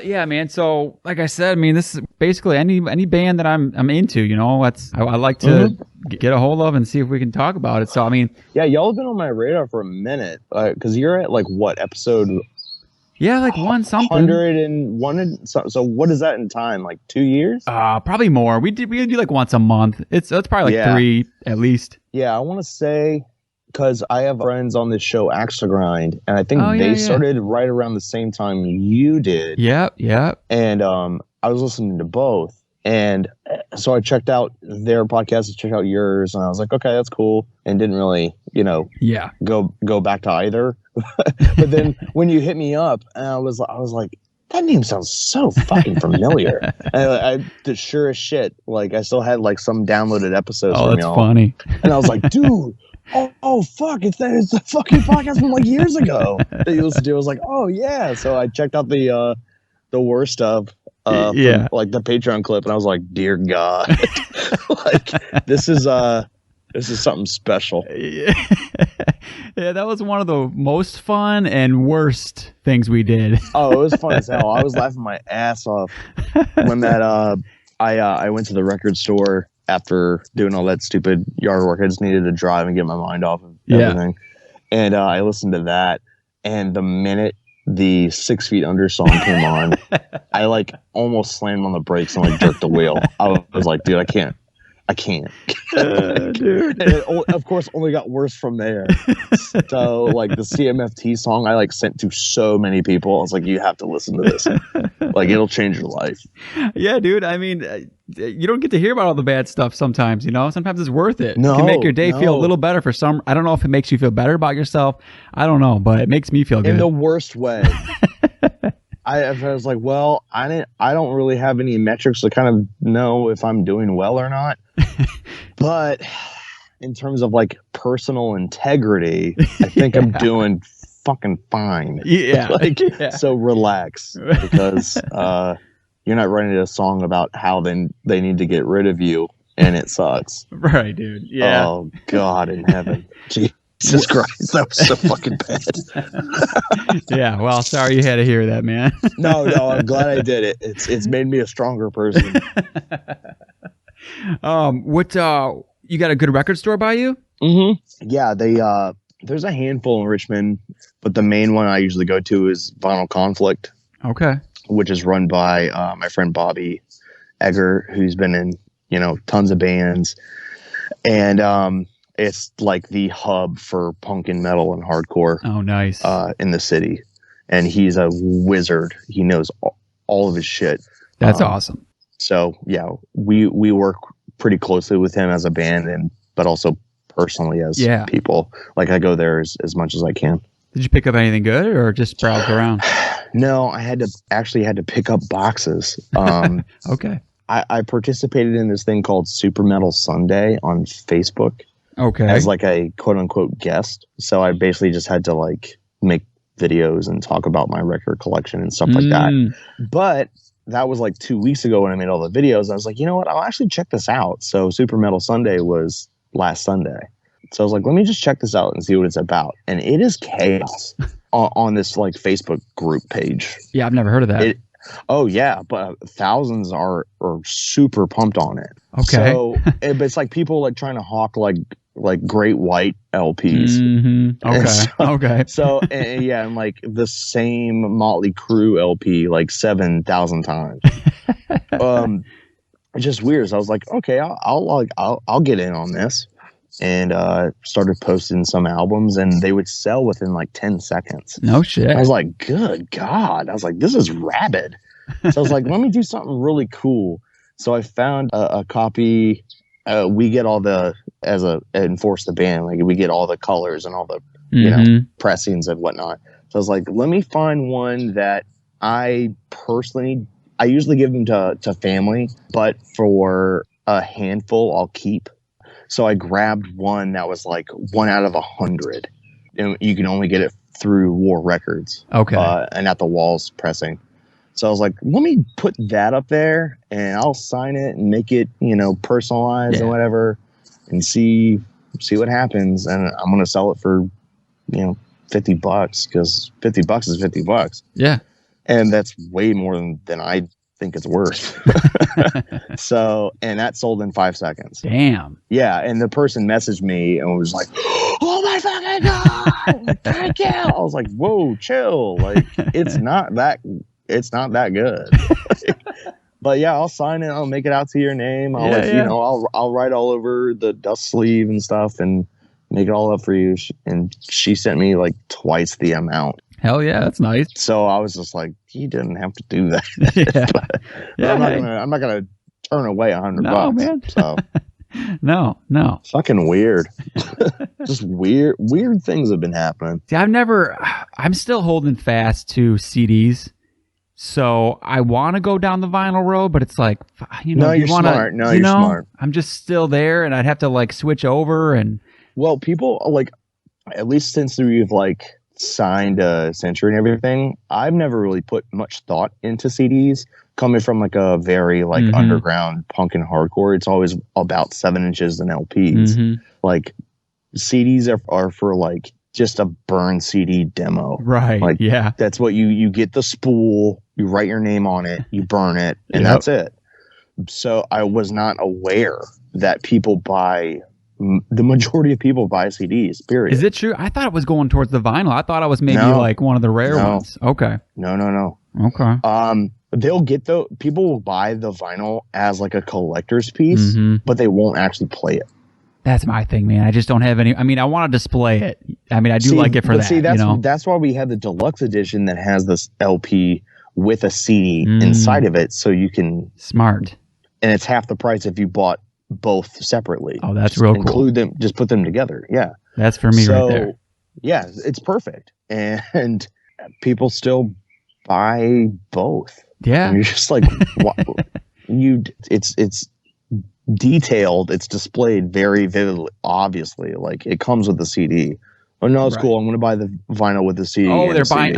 Yeah, man. So, like I said, I mean, this is basically any band that I'm into. You know, I like to get a hold of and see if we can talk about it. So, I mean, yeah, y'all have been on my radar for a minute because you're at like what episode? Yeah, like one something. 101. So what is that in time? Like 2 years? Probably more. We do like once a month. It's probably like 3 at least. Yeah, I want to say because I have friends on this show, Axe to Grind, and I think they started right around the same time you did. Yep. And I was listening to both, and so I checked out their podcast, I checked out yours, and I was like, okay, that's cool, and didn't really, go back to either. But then when you hit me up, and I was like, that name sounds so fucking familiar. And I the sure as shit, like I still had like some downloaded episodes from y'all. Oh, that's funny. And I was like, dude, oh fuck, it's the fucking podcast from like years ago that you listened to. I was like, oh yeah. So I checked out the worst stuff from, like the Patreon clip, and I was like, dear God. Like this is something special. Yeah, that was one of the most fun and worst things we did. Oh, it was fun as hell. I was laughing my ass off when that I went to the record store after doing all that stupid yard work. I just needed to drive and get my mind off of everything. And I listened to that, and the minute the 6 Feet Under song came on, I like almost slammed on the brakes and like jerked the wheel. I was like, dude, I can't. Dude. And it, of course, only got worse from there. So, like the CMFT song, I like sent to so many people. I was like, you have to listen to this. Like, it'll change your life. Yeah, dude. I mean, you don't get to hear about all the bad stuff sometimes, you know? Sometimes it's worth it. It can make your day feel a little better for some. I don't know if it makes you feel better about yourself. I don't know, but it makes me feel good. In the worst way. I was like, well, I don't really have any metrics to kind of know if I'm doing well or not. But in terms of like personal integrity, I think I'm doing fucking fine. Yeah. So relax, because you're not writing a song about how they need to get rid of you, and it sucks. Right, dude. Yeah. Oh God in heaven. Jesus Christ, that was so fucking bad. Yeah, well, sorry you had to hear that, man. No, I'm glad I did it. It's made me a stronger person. You got a good record store by you? Mm-hmm. Yeah, there's a handful in Richmond, but the main one I usually go to is Vinyl Conflict. Okay. Which is run by my friend Bobby Egger, who's been in, tons of bands. And it's like the hub for punk and metal and hardcore. Oh, nice. In the city. And he's a wizard. He knows all of his shit. That's awesome. So, yeah, we work pretty closely with him as a band, but also personally as people. Like, I go there as much as I can. Did you pick up anything good or just browse around? No, I had to pick up boxes. Okay. I participated in this thing called Super Metal Sunday on Facebook. Okay. As like a quote unquote guest. So I basically just had to like make videos and talk about my record collection and stuff like that. But that was like 2 weeks ago when I made all the videos. I was like, you know what? I'll actually check this out. So Super Metal Sunday was last Sunday. So I was like, let me just check this out and see what it's about. And it is chaos on this like Facebook group page. Yeah, I've never heard of that. Oh yeah, but thousands are super pumped on it. Okay. So but it's like people like trying to hawk like Great White LPs. Mm-hmm. Okay. Okay. So and like the same Motley Crue LP like 7,000 times. It's just weird. So I was like, okay, I'll get in on this, and started posting some albums, and they would sell within like 10 seconds. No shit. I was like, good God. I was like, this is rabid. So I was like, let me do something really cool. So I found a copy. We get all the, Enforce the Band, like we get all the colors and all the, pressings and whatnot. So I was like, let me find one that I usually give them to family, but for a handful, I'll keep. So I grabbed one that was like 1 out of 100. And you can only get it through War Records. Okay. And at the Walls pressing. So I was like, let me put that up there and I'll sign it and make it, personalized and whatever, and see what happens. And I'm going to sell it for, $50 because $50 is $50. Yeah. And that's way more than I think it's worth. So, and that sold in 5 seconds. Damn. Yeah. And the person messaged me and was like, oh my fucking God, thank you. I was like, whoa, chill. Like, it's not that good. But yeah, I'll sign it. I'll make it out to your name. I'll let you know, I'll write all over the dust sleeve and stuff and make it all up for you. And she sent me like twice the amount. Hell yeah, that's nice. So I was just like, you didn't have to do that. But I'm not gonna turn away $100. Man. So no. Fucking weird. Just weird things have been happening. See, I'm still holding fast to CDs. So I want to go down the vinyl road, but it's like, you're smart. No, you're smart. I'm just still there, and I'd have to like switch over. And well, people like, at least since we've like signed a Century and everything, I've never really put much thought into CDs. Coming from like a very like underground punk and hardcore, it's always about 7 inches and LPs. Like CDs are for like just a burn CD demo, right? Like, yeah, that's what you get the spool, you write your name on it, you burn it, and that's it. So I was not aware that people buy. The majority of people buy CDs, period. Is it true? I thought it was going towards the vinyl. I thought I was maybe like one of the rare ones. Okay. No. Okay. People will buy the vinyl as like a collector's piece, but they won't actually play it. That's my thing, man. I just don't have any. I mean, I want to display it. I mean, I do like it for that. See, that's why we have the deluxe edition that has this LP with a CD inside of it, so you can smart. And it's half the price if you bought both separately. Oh, that's real cool. Include them, just put them together. Yeah, that's for me right there. Yeah, it's perfect, and people still buy both. Yeah, and you're just like, what? It's detailed. It's displayed very vividly. Obviously, like it comes with the CD. Oh no, it's cool. I'm going to buy the vinyl with the CD. Oh, they're buying.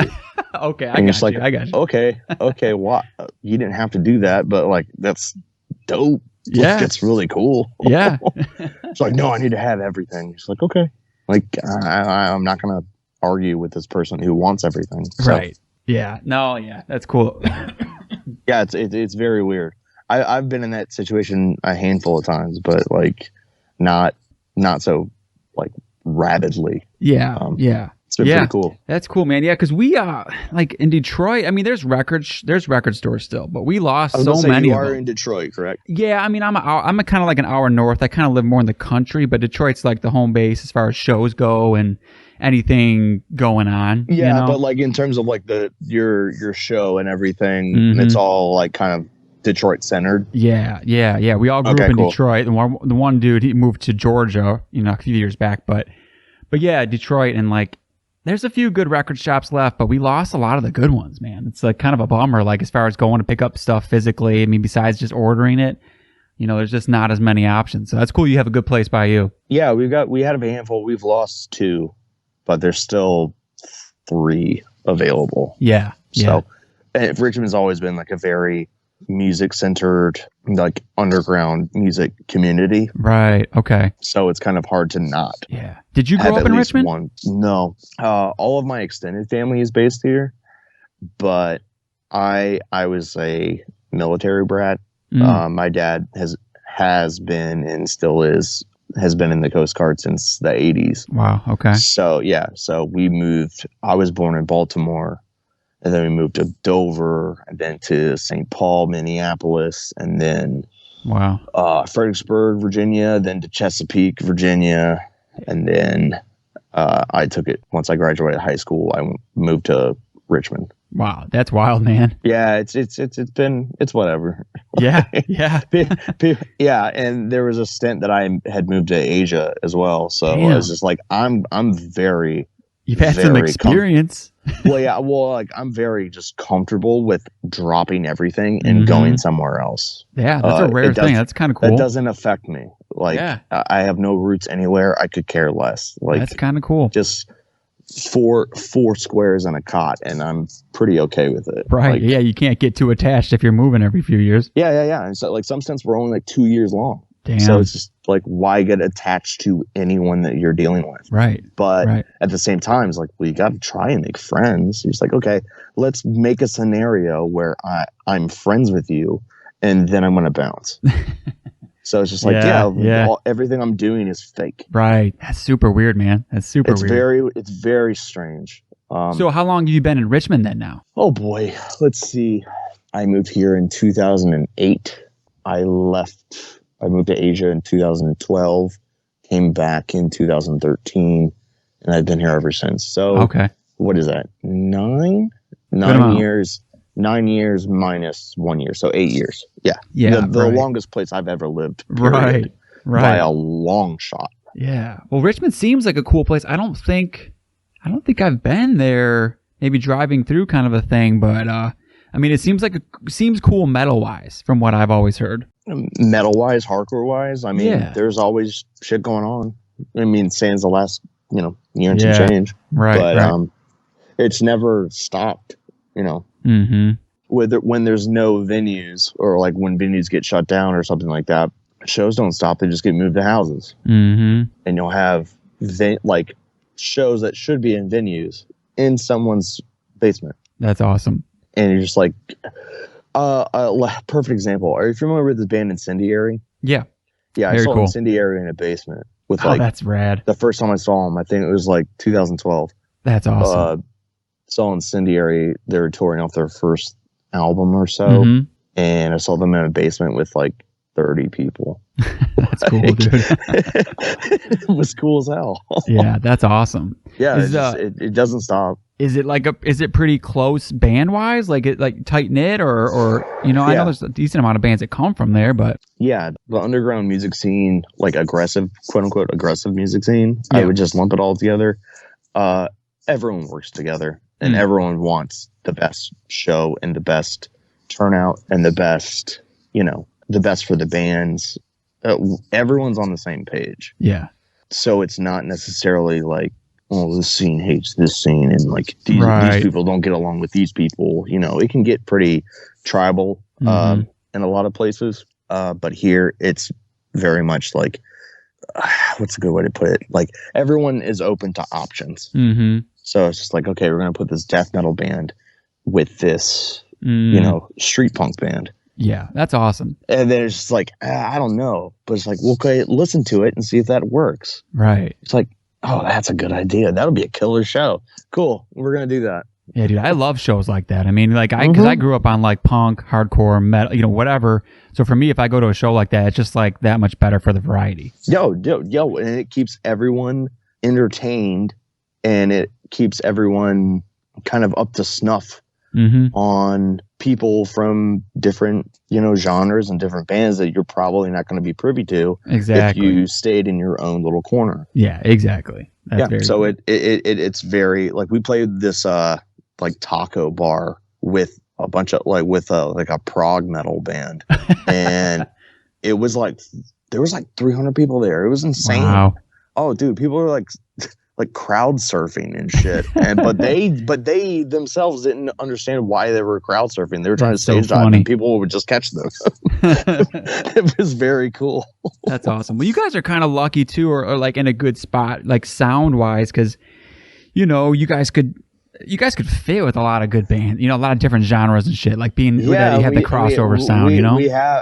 Okay, I got you. Okay. What? You didn't have to do that, but like that's dope. Yeah, that's really cool. Yeah. It's like, no, I need to have everything. It's like, okay, like I'm not going to argue with this person who wants everything. So. Right. Yeah. No. Yeah. That's cool. Yeah, it's very weird. I've been in that situation a handful of times, but like not so like rabidly. Yeah. Yeah. It's been pretty cool. That's cool, man. Yeah, because we like in Detroit. I mean, there's record stores still, but we lost so many. You of them. are in Detroit, correct? Yeah, I mean, I'm a kind of like an hour north. I kind of live more in the country, but Detroit's like the home base as far as shows go and anything going on. Yeah, but like in terms of like your show and everything, it's all like kind of Detroit centered. Yeah. We all grew up in Detroit. The one dude, he moved to Georgia, a few years back, but yeah, Detroit, and like there's a few good record shops left, but we lost a lot of the good ones, man. It's like kind of a bummer, like as far as going to pick up stuff physically. I mean, besides just ordering it, there's just not as many options. So that's cool. You have a good place by you. Yeah, we had a handful. We've lost 2, but there's still 3 available. Yeah. So Richmond's always been like a very music centered, like underground music community. Right. Okay. So it's kind of hard to not. Yeah. Did you grow up in Richmond? No. All of my extended family is based here, but I was a military brat. My dad has been and still has been in the Coast Guard since the 80s. Wow. Okay. So we moved. I was born in Baltimore. And then we moved to Dover, and then to St. Paul, Minneapolis, and then Fredericksburg, Virginia, then to Chesapeake, Virginia, and then I took it once I graduated high school. I moved to Richmond. Wow, that's wild, man. Yeah, it's whatever. Yeah. Yeah, and there was a stint that I had moved to Asia as well, so I was just like, I'm very. You've had some experience. Like I'm very just comfortable with dropping everything and going somewhere else. Yeah, that's a rare thing. That's kind of cool. That doesn't affect me. Like I have no roots anywhere. I could care less. Like that's kind of cool. Just four squares and a cot, and I'm pretty okay with it. Right. Like, yeah, you can't get too attached if you're moving every few years. Yeah. And so like some stints were only like 2 years long. Damn. So it's just like, why get attached to anyone that you're dealing with? Right. But at the same time, it's like, well, you got to try and make friends. It's like, okay, let's make a scenario where I'm friends with you, and then I'm going to bounce. So it's just like, everything I'm doing is fake. Right. That's super weird, man. That's super weird. It's very strange. So how long have you been in Richmond then now? Oh boy. Let's see. I moved here in 2008. I moved to Asia in 2012, came back in 2013, and I've been here ever since. So what is that? 9 years. 9 years minus 1 year, so 8 years. Yeah. The longest place I've ever lived. Period, right. By a long shot. Yeah. Well, Richmond seems like a cool place. I don't think I've been there. Maybe driving through kind of a thing, but I mean, it seems cool metal wise from what I've always heard. Metal wise, hardcore wise. I mean, there's always shit going on. I mean, sans the last year and some change. Right. But it's never stopped. Mm-hmm. When there's no venues, or like when venues get shut down or something like that, shows don't stop. They just get moved to houses. Mm-hmm. And you'll have like shows that should be in venues in someone's basement. That's awesome. And you're just like, perfect example. Are you familiar with this band Incendiary? Yeah. Yeah. I saw Incendiary in a basement with that's rad. The first time I saw them, I think it was like 2012. That's awesome. Saw Incendiary. They were touring off their first album or so, and I saw them in a basement with like 30 people. That's cool, dude. It was cool as hell. Yeah, that's awesome. Yeah, it doesn't stop. Is it pretty close band wise? Like tight knit, or I know there's a decent amount of bands that come from there, but yeah, the underground music scene, like aggressive, quote unquote, aggressive music scene. I would just lump it all together. Everyone works together. And everyone wants the best show and the best turnout and the best for the bands. Everyone's on the same page. Yeah. So it's not necessarily like, oh, this scene hates this scene, and like these people don't get along with these people. It can get pretty tribal in a lot of places. But here it's very much like, what's a good way to put it? Like, everyone is open to options. Mm-hmm. So it's just like, okay, we're going to put this death metal band with this, street punk band. Yeah, that's awesome. And then it's just like, I don't know. But it's like, well, okay, listen to it and see if that works. Right. It's like, oh, that's a good idea. That'll be a killer show. Cool. We're going to do that. Yeah, dude, I love shows like that. I mean, like, because I grew up on like punk, hardcore, metal, whatever. So for me, if I go to a show like that, it's just like that much better for the variety. Yo, and it keeps everyone entertained, and it keeps everyone kind of up to snuff on people from different, genres and different bands that you're probably not going to be privy to if you stayed in your own little corner. Yeah, exactly. That's very so cool. It's very, like, we played this like taco bar with a bunch of with a prog metal band, and it was like there was like 300 people there. It was insane. Wow. Oh, dude, people were like crowd surfing and shit. But they themselves didn't understand why they were crowd surfing. They were trying to stage dive, and people would just catch them. It was very cool. That's awesome. Well, you guys are kind of lucky too, or like in a good spot, like sound wise, because you guys could fit with a lot of good bands, a lot of different genres and shit, like being that you have the crossover sound.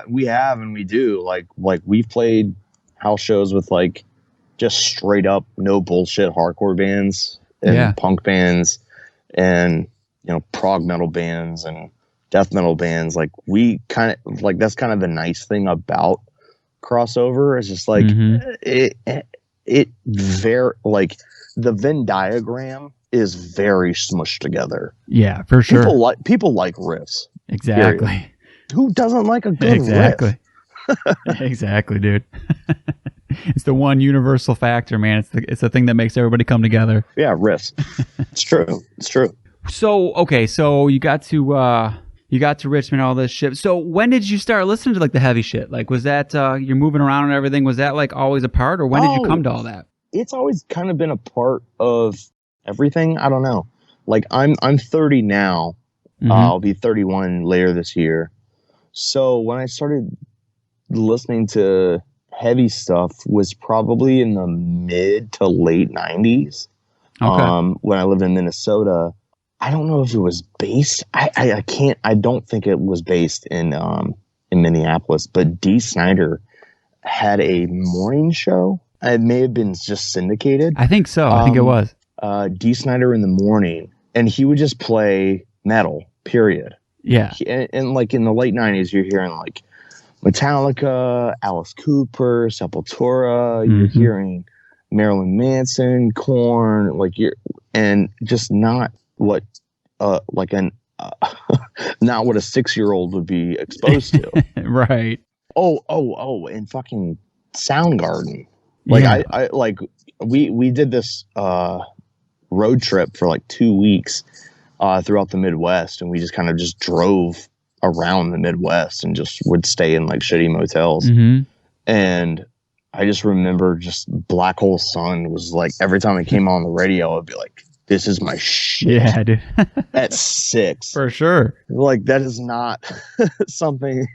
We have and we do like we've played house shows with like just straight up no bullshit hardcore bands and punk bands and prog metal bands and death metal bands. Like, we kind of like, that's kind of the nice thing about crossover. It's just like it very, like, the Venn diagram is very smushed together. Yeah, for sure. People like riffs. Exactly. Period. Who doesn't like a good riff? Exactly, dude. It's the one universal factor, man. It's the thing that makes everybody come together. Yeah, riffs. It's true. So, okay, so you got to Richmond, all this shit. So when did you start listening to like the heavy shit? Like, was that you're moving around and everything? Was that like always a part, or when did you come to all that? It's always kind of been a part of everything. I don't know. Like, I'm 30 now. I'll be 31 later this year. So when I started listening to heavy stuff was probably in the mid to late 90s. Okay. When I lived in Minnesota. I don't know if it was based. I don't think it was based in Minneapolis, but Dee Snider had a morning show. It may have been just syndicated. I think so. I think it was. Dee Snider in the morning, and he would just play metal, period. Yeah. And like in the late 90s, you're hearing like Metallica, Alice Cooper, Sepultura, you're hearing Marilyn Manson, Korn, and just not what not what a 6-year-old would be exposed to. Right. And fucking Soundgarden. Like we did this road trip for like 2 weeks throughout the Midwest, and we just kind of just drove around the Midwest and just would stay in like shitty motels. And I just remember just Black Hole Sun was like, every time it came on the radio, I'd be like, this is my shit. Yeah, dude. At 6. For sure. Like, that is not something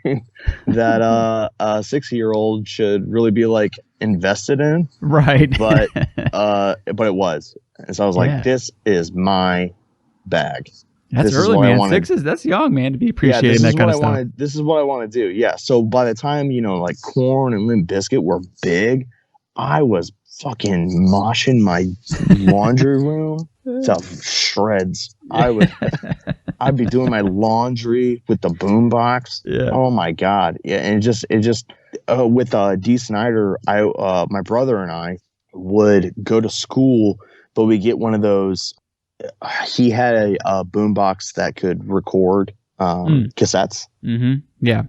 that a 6-year-old should really be like invested in. Right. But it was. And so I was like, this is my bag. That's early, man. 6 that's young, man, to be appreciating that kind of stuff. This is what I want to do. Yeah. So by the time, like Korn and Limp Bizkit were big, I was fucking moshing my laundry room to shreds. I'd be doing my laundry with the boombox. Yeah. Oh my God. Yeah. And it just with Dee Snider, my brother and I would go to school, but we get one of those. He had a boombox that could record cassettes. Yeah.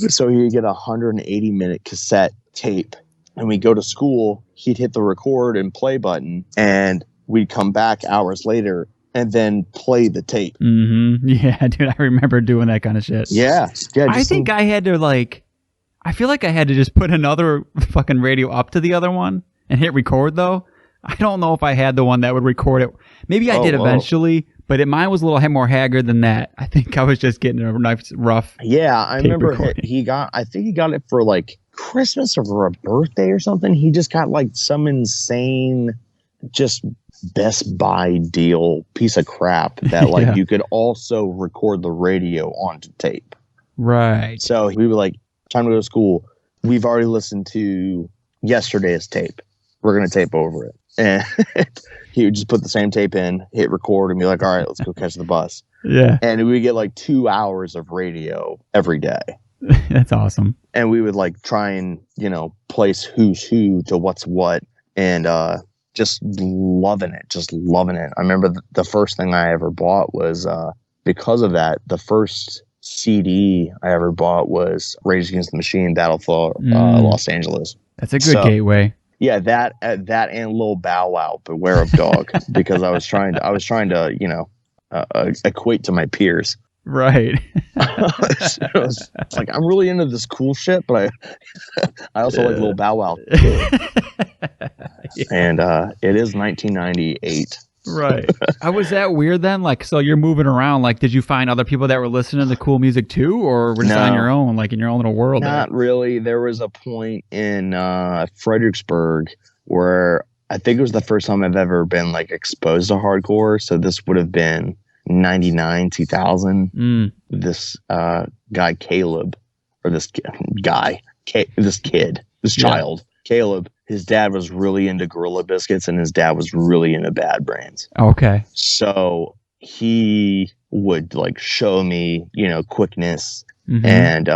So he'd get 180-minute cassette tape, and we go to school. He'd hit the record and play button, and we'd come back hours later and then play the tape. Yeah, dude, I remember doing that kind of shit. Yeah. I think I had to I feel like I had to just put another fucking radio up to the other one and hit record though. I don't know if I had the one that would record it. Maybe I did eventually, but mine was a little more haggard than that. I think I was just getting a nice rough. Yeah, I remember I think he got it for like Christmas or for a birthday or something. He just got like some insane, just Best Buy deal piece of crap that you could also record the radio onto tape. Right. So we were like, time to go to school. We've already listened to yesterday's tape. We're going to tape over it. And he would just put the same tape in, hit record, and be like, all right, let's go catch the bus. Yeah. And we would get like 2 hours of radio every day. That's awesome. And we would like try and, place who's who to what's what. And just loving it. I remember the first thing I ever bought was, because of that, the first CD I ever bought was Rage Against the Machine, Battle for Los Angeles. That's a good gateway. Yeah, that and Lil Bow Wow, Beware of Dog, because I was trying to equate to my peers. Right. It's like, I'm really into this cool shit, but I also like Lil Bow Wow too. Yeah. And it is 1998. Right. Was that weird then? Like, so you're moving around. Like, did you find other people that were listening to cool music too, or were you on your own, like in your own little world? Not really. There was a point in Fredericksburg where I think it was the first time I've ever been like exposed to hardcore. So this would have been 99, 2000. This guy Caleb, or this child Caleb. His dad was really into Gorilla Biscuits, and his dad was really into Bad Brains. Okay. So he would like show me, Quickness and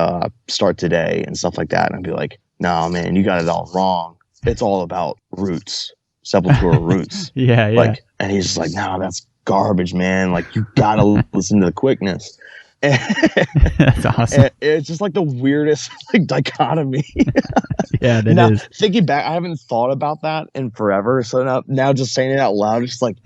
Start Today and stuff like that. And I'd be like, no, man, you got it all wrong. It's all about Roots, Sepultura Roots. Yeah. And he's just like, no, that's garbage, man. Like, you got to listen to the Quickness. That's awesome. And it's just like the weirdest dichotomy. Yeah, that is. Thinking back, I haven't thought about that in forever. So now just saying it out loud, it's like,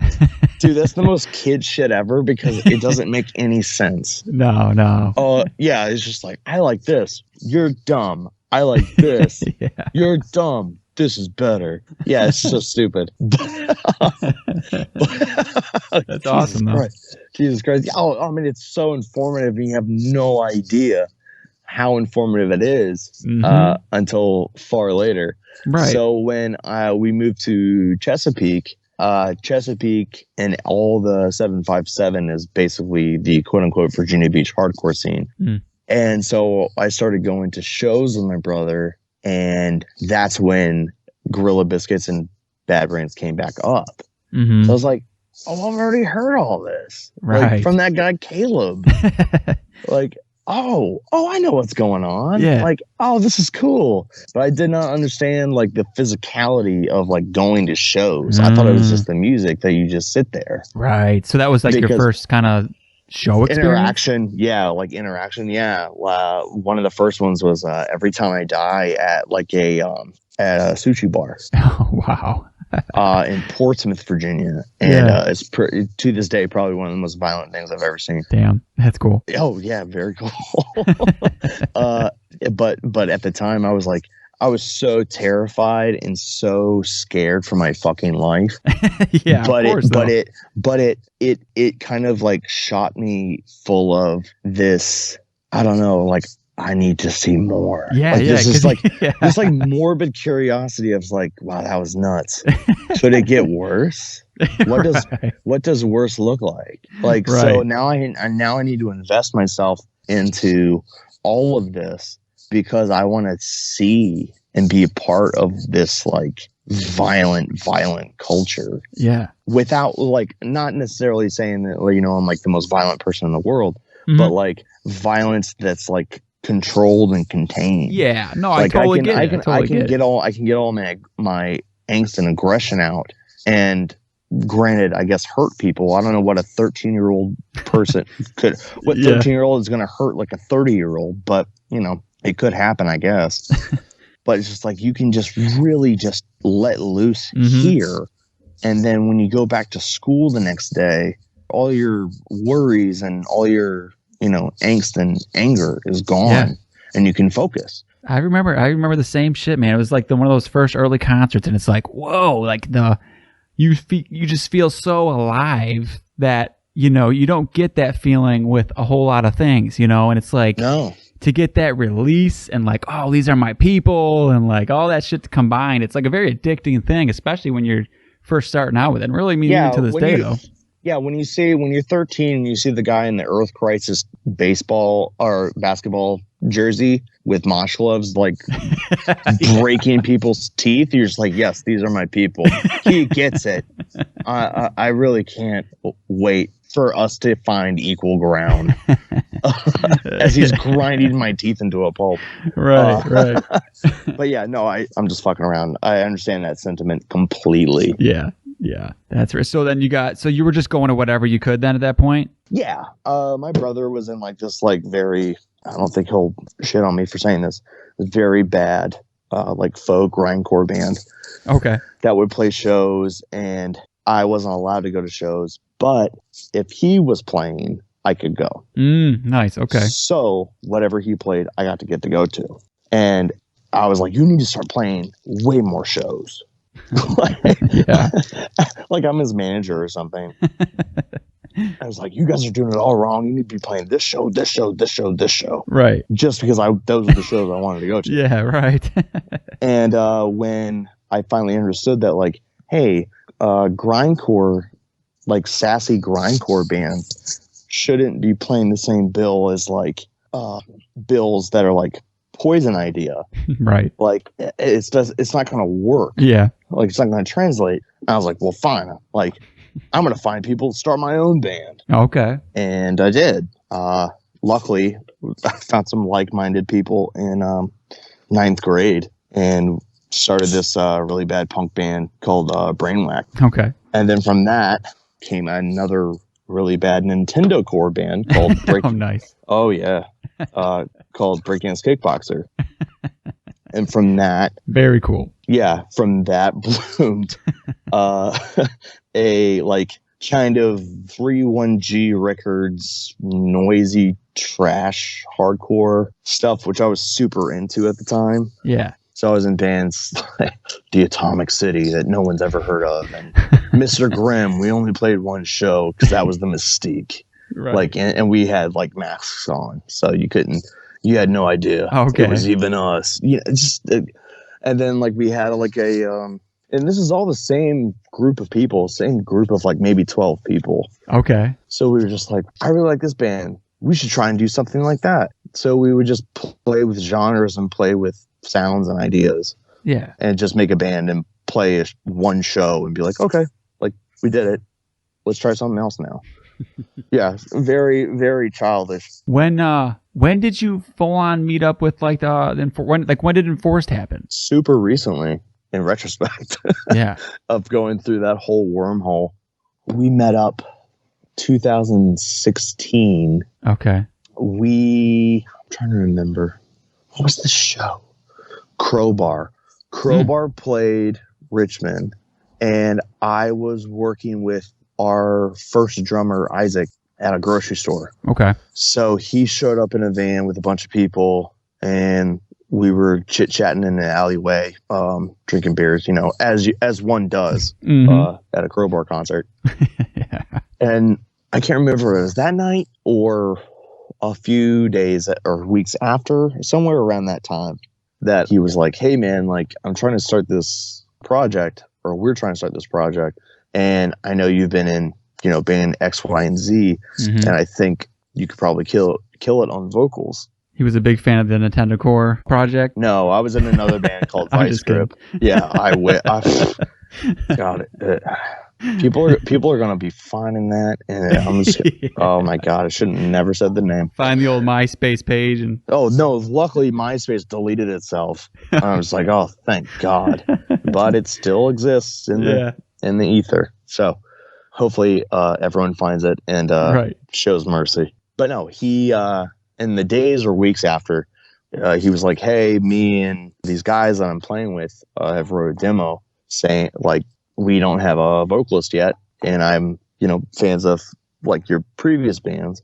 dude, that's the most kid shit ever, because it doesn't make any sense. No. Yeah, it's just like, I like this. You're dumb. I like this. Yeah. You're dumb. This is better. Yeah, it's so stupid. That's awesome, though. Jesus Christ. Oh, I mean, it's so informative, and you have no idea how informative it is until far later. Right. So when we moved to Chesapeake and all the 757 is basically the quote unquote Virginia Beach hardcore scene. And so I started going to shows with my brother, and that's when Gorilla Biscuits and Bad Brains came back up. So I was like, oh, I've already heard all this. Right. Like, from that guy, Caleb. Like, oh, I know what's going on. Yeah. Like, oh, this is cool. But I did not understand like the physicality of like going to shows. I thought it was just the music that you just sit there. Right. So that was like your first kind of show experience? Interaction. Yeah. One of the first ones was Every Time I Die at like a sushi bar. Oh, wow. In Portsmouth, Virginia. And it's to this day probably one of the most violent things I've ever seen. Damn, that's cool. Oh yeah, very cool. But at the time I was so terrified and so scared for my fucking life. Yeah, it kind of like shot me full of this, I don't know, like I need to see more. This is like this like morbid curiosity of like, wow, that was nuts. Could it get worse? What does worse look like? Like, so now I need to invest myself into all of this because I want to see and be a part of this like violent culture. Yeah. Without like, not necessarily saying that, you know, I'm like the most violent person in the world, but like violence that's like controlled and contained. Yeah, no, like, I totally get it. I can get all my angst and aggression out, and granted, I guess hurt people. I don't know what a 13-year-old person could. What 13-year-old is going to hurt like a 30-year-old, but you know, it could happen, I guess. But it's just like you can just really just let loose here, and then when you go back to school the next day, all your worries and all your, you know, angst and anger is gone, and you can focus. I remember the same shit, man. It was like one of those first early concerts, and it's like, whoa, like you just feel so alive that, you know, you don't get that feeling with a whole lot of things, you know, and it's like, to get that release and like, oh, these are my people, and like all that shit combined, it's like a very addicting thing, especially when you're first starting out with it. And really, even to this day, though. Yeah, when you're 13 and you see the guy in the Earth Crisis baseball or basketball jersey with mosh gloves, like breaking people's teeth, you're just like, yes, these are my people. He gets it. I really can't wait for us to find equal ground as he's grinding my teeth into a pulp. Right. But yeah, no, I'm just fucking around. I understand that sentiment completely. Yeah, that's right. So then you were just going to whatever you could then at that point? Yeah. My brother was in like this like very, I don't think he'll shit on me for saying this, very bad like folk grindcore band. Okay. That would play shows, and I wasn't allowed to go to shows, but if he was playing, I could go. Nice. Okay. So whatever he played, I got to get to go to. And I was like, you need to start playing way more shows. Like I'm his manager or something. I was like, you guys are doing it all wrong. You need to be playing this show. Right. Just because those were the shows I wanted to go to. Yeah, right. And when I finally understood that, like, hey, grindcore, like sassy grindcore bands shouldn't be playing the same bill as like bills that are like Poison Idea. Right. Like it's not going to work. Yeah. Like it's not going to translate. I was like, well, fine. Like I'm going to find people to start my own band. Okay. And I did. Luckily, I found some like-minded people in 9th grade and started this really bad punk band called Brainwhack. Okay. And then from that came another really bad Nintendo core band called Oh, nice. Oh, yeah. Called Breakdance Kickboxer. And from that, very cool. Yeah, from that bloomed a like kind of 3-1G Records noisy trash hardcore stuff, which I was super into at the time. Yeah. So I was in bands like The Atomic City that no one's ever heard of, and Mr. Grimm. We only played one show because that was the mystique. Right. Like, and we had like masks on, so you couldn't You had no idea. Okay. It was even us. Yeah, and then like we had like a and this is all the same group of people, same group of like maybe 12 people. Okay. So we were just like, I really like this band. We should try and do something like that. So we would just play with genres and play with sounds and ideas. Yeah. And just make a band and play one show and be like, okay, like we did it. Let's try something else now. Yeah, very, very childish. When did you full on meet up with like when did Enforced happen? Super recently, in retrospect. Yeah. Of going through that whole wormhole. We met up 2016. Okay. I'm trying to remember. What was the show? Crowbar played Richmond, and I was working with our first drummer, Isaac, at a grocery store. Okay. So he showed up in a van with a bunch of people, and we were chit-chatting in an alleyway, drinking beers, as one does at a Crowbar concert. Yeah. And I can't remember if it was that night or a few days or weeks after, somewhere around that time, that he was like, hey, man, like, I'm trying to start this project, or we're trying to start this project. And I know you've been in, band X, Y, and Z, and I think you could probably kill it on vocals. He was a big fan of the Nintendo Core project. No, I was in another band called Vice Grip. Yeah, got it. People are gonna be finding that, and I'm just, yeah. Oh my god, I shouldn't have never said the name. Find the old MySpace page and. Oh no! Luckily, MySpace deleted itself. I was like, oh, thank God, but it still exists in the ether. So hopefully, everyone finds it and shows mercy. But no, he in the days or weeks after, he was like, hey, me and these guys that I'm playing with have wrote a demo saying like, we don't have a vocalist yet, and I'm, fans of like your previous bands.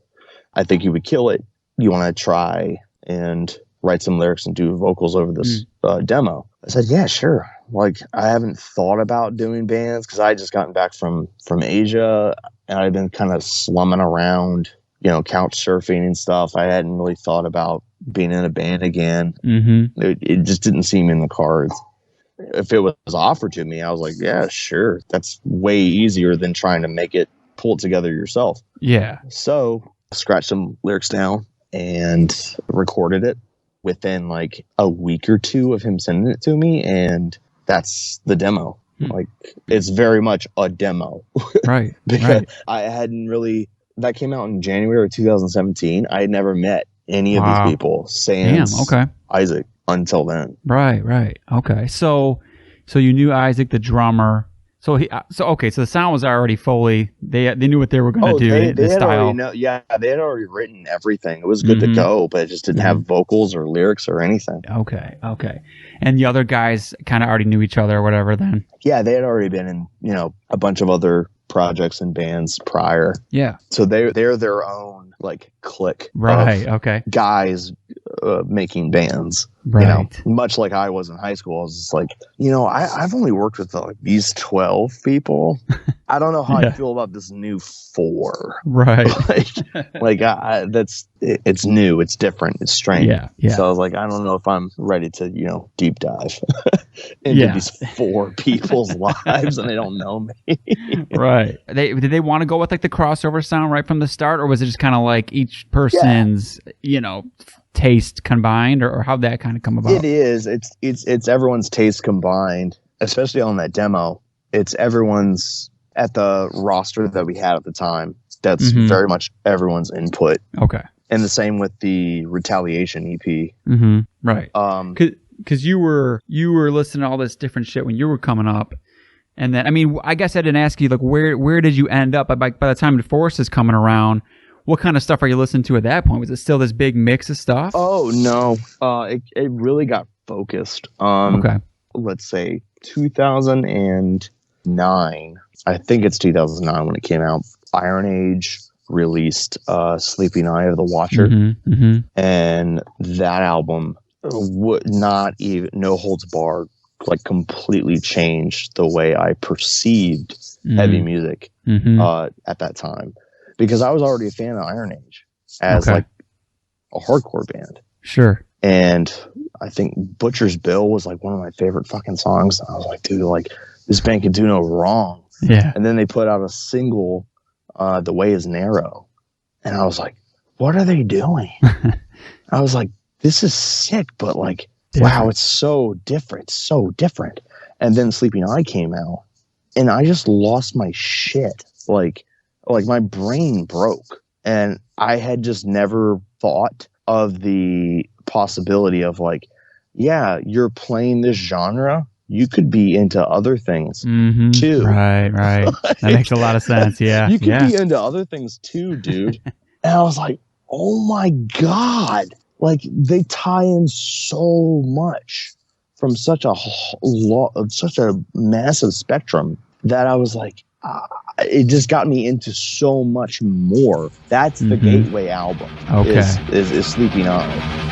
I think you would kill it. You want to try and write some lyrics and do vocals over this demo? I said, yeah, sure. Like, I haven't thought about doing bands because I had just gotten back from Asia, and I'd been kind of slumming around, couch surfing and stuff. I hadn't really thought about being in a band again. Mm-hmm. It just didn't seem in the cards. If it was offered to me, I was like, yeah, sure. That's way easier than trying to pull it together yourself. Yeah. So I scratched some lyrics down and recorded it within like a week or two of him sending it to me. And that's the demo. Like, it's very much a demo. Right. Because I hadn't really, that came out in January of 2017. I had never met any of these people, sans Isaac, until then. Right. Okay. So you knew Isaac, the drummer. So the sound was already fully. They knew what they were going to do. They had style. they had already written everything. It was good to go, but it just didn't have vocals or lyrics or anything. Okay. And the other guys kind of already knew each other or whatever. Then. Yeah, they had already been in a bunch of other projects and bands prior. Yeah. So they're their own like clique. Right. Okay. Guys making bands. Right. Much like I was in high school. I was just like, I've only worked with like these 12 people. I don't know how I feel about this new 4. Right. It's new. It's different. It's strange. Yeah. So I was like, I don't know if I'm ready to, deep dive into these 4 people's lives and they don't know me. Right. Did they want to go with like the crossover sound right from the start, or was it just kind of like each person's, taste combined, or how'd that kind of come about? It is. It's everyone's taste combined, especially on that demo. It's everyone's at the roster that we had at the time. That's very much everyone's input. Okay. And the same with the Retaliation EP. Mm-hmm. Right. Because you were listening to all this different shit when you were coming up. And then, I mean, I guess I didn't ask you, like, where did you end up? By the time the Force is coming around, what kind of stuff are you listening to at that point? Was it still this big mix of stuff? Oh, no. It really got focused. Let's say 2009. I think it's 2009 when it came out. Iron Age released Sleeping Eye of the Watcher. And that album would not even, no holds barred, like completely changed the way I perceived heavy music at that time. Because I was already a fan of Iron Age as like a hardcore band. Sure. And I think Butcher's Bill was like one of my favorite fucking songs. I was like, dude, like this band could do no wrong. Yeah. And then they put out a single, The Way Is Narrow. And I was like, what are they doing? I was like, this is sick, but like, wow, it's so different, so different. And then Sleeping Eye came out, and I just lost my shit. Like my brain broke, and I had just never thought of the possibility of like, yeah, you're playing this genre, you could be into other things too. Right. That makes a lot of sense. Yeah. You could be into other things too, dude. And I was like, oh my God. Like they tie in so much from such a massive spectrum that I was like, it just got me into so much more. That's the gateway album. Okay. Is Sleeping Eye.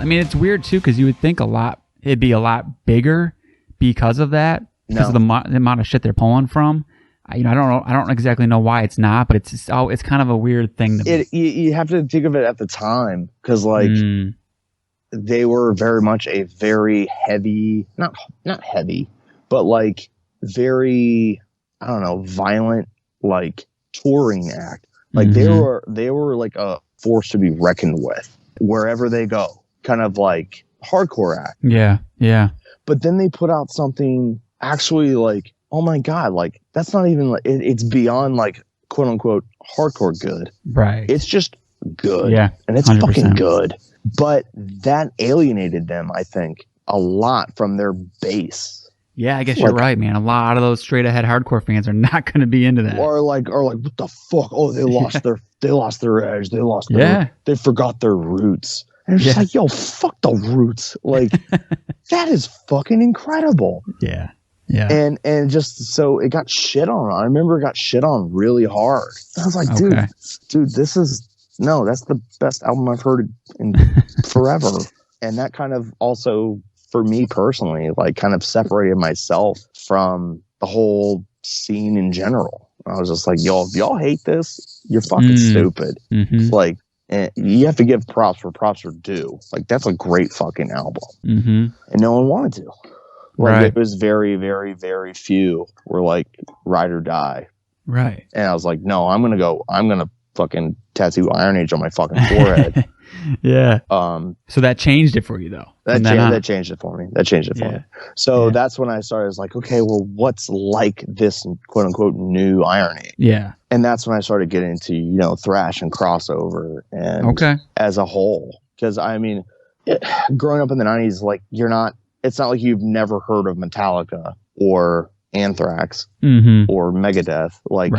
mean, it's weird too because you would think it'd be a lot bigger because of that, because of the amount of shit they're pulling from. I don't know. I don't exactly know why it's not, but it's kind of a weird thing. You have to think of it at the time because they were very much a very heavy, not heavy, but like very, I don't know, violent, like touring act. Like they were like a force to be reckoned with wherever they go, kind of like hardcore act. Yeah. Yeah. But then they put out something actually like, oh my God, like that's not even like it's beyond like quote unquote hardcore good. Right. It's just good. Yeah. And it's 100%. fucking good. But that alienated them, I think, a lot from their base. Yeah, I guess you're right, man. A lot of those straight ahead hardcore fans are not going to be into that. Or like, what the fuck? Oh, they lost their edge. They lost they forgot their roots. And it's just like, yo, fuck the roots. Like that is fucking incredible. Yeah. Yeah. And just so it got shit on. I remember it got shit on really hard. I was like, dude, that's the best album I've heard in forever. And that kind of also, for me personally, like kind of separated myself from the whole scene in general. I was just like, if y'all hate this, you're fucking stupid. Mm-hmm. Like, you have to give props where props are due. Like, that's a great fucking album. Mm-hmm. And no one wanted to. Like, it was very, very, very few were like ride or die. Right. And I was like, no, I'm going to fucking tattoo Iron Age on my fucking forehead. Yeah. So that changed it for you though. That changed it for me. So that's when I started. I was like, okay, well, what's like this quote unquote new Iron Age? Yeah. And that's when I started getting into, thrash and crossover and as a whole. Because I mean, growing up in the 90s, like it's not like you've never heard of Metallica or Anthrax or Megadeth. Like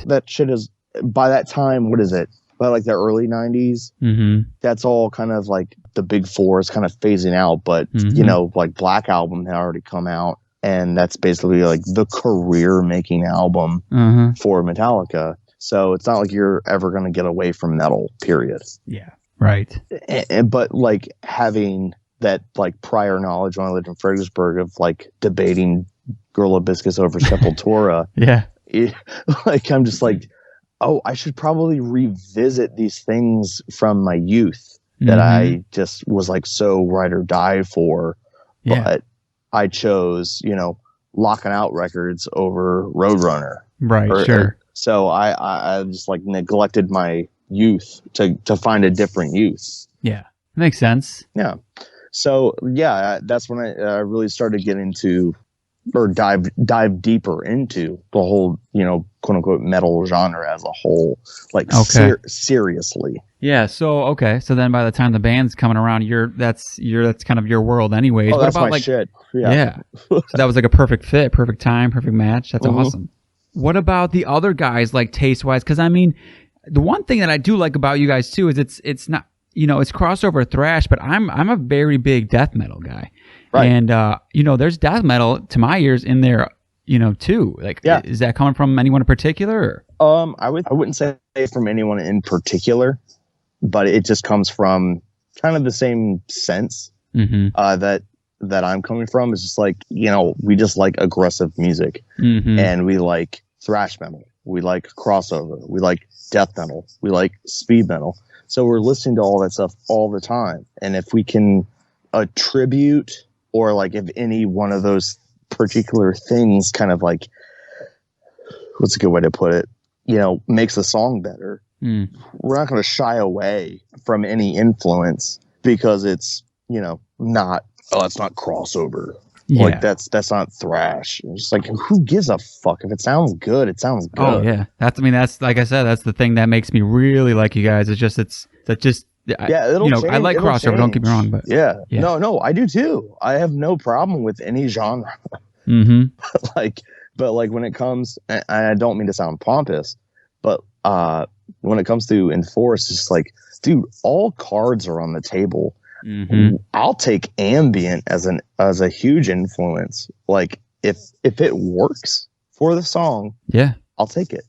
that shit is, by that time, what is it? By like the early 90s, that's all kind of like the big four is kind of phasing out. But, like Black Album had already come out. And that's basically like the career making album for Metallica. So it's not like you're ever going to get away from metal, period. Yeah. Right. But like having that like prior knowledge when I lived in Fredericksburg of like debating Gorilla Biscuits over Sepultura. I'm just like, oh, I should probably revisit these things from my youth that I just was like so ride or die for. But I chose, Locking Out Records over Roadrunner. Right, so I just like neglected my youth to find a different youth. Yeah, makes sense. Yeah. So, that's when I really started getting into or dive deeper into the whole, quote unquote metal genre as a whole, like seriously. Yeah. So then by the time the band's coming around, that's kind of your world anyways. Oh, that's my shit. Yeah. So that was like a perfect fit, perfect time, perfect match. That's awesome. What about the other guys, like taste wise? Cause I mean, the one thing that I do like about you guys too, is it's not, it's crossover thrash, but I'm a very big death metal guy. Right. And, there's death metal to my ears in there, too. Like, is that coming from anyone in particular? Or? I wouldn't say from anyone in particular, but it just comes from kind of the same sense that I'm coming from. It's just like, we just like aggressive music and we like thrash metal. We like crossover. We like death metal. We like speed metal. So we're listening to all that stuff all the time. And if we can attribute or like if any one of those particular things kind of like, what's a good way to put it, makes the song better, we're not going to shy away from any influence because it's, not, it's not crossover. Yeah. Like that's not thrash. It's just like, who gives a fuck? If it sounds good, it sounds good. Oh yeah. That's like I said, that's the thing that makes me really like you guys. It's just, I like crossover, don't get me wrong, but no, I do too. I have no problem with any genre. But when it comes, and I don't mean to sound pompous, but when it comes to Enforce, it's just like, dude, all cards are on the table. I'll take ambient as a huge influence. Like if it works for the song, I'll take it.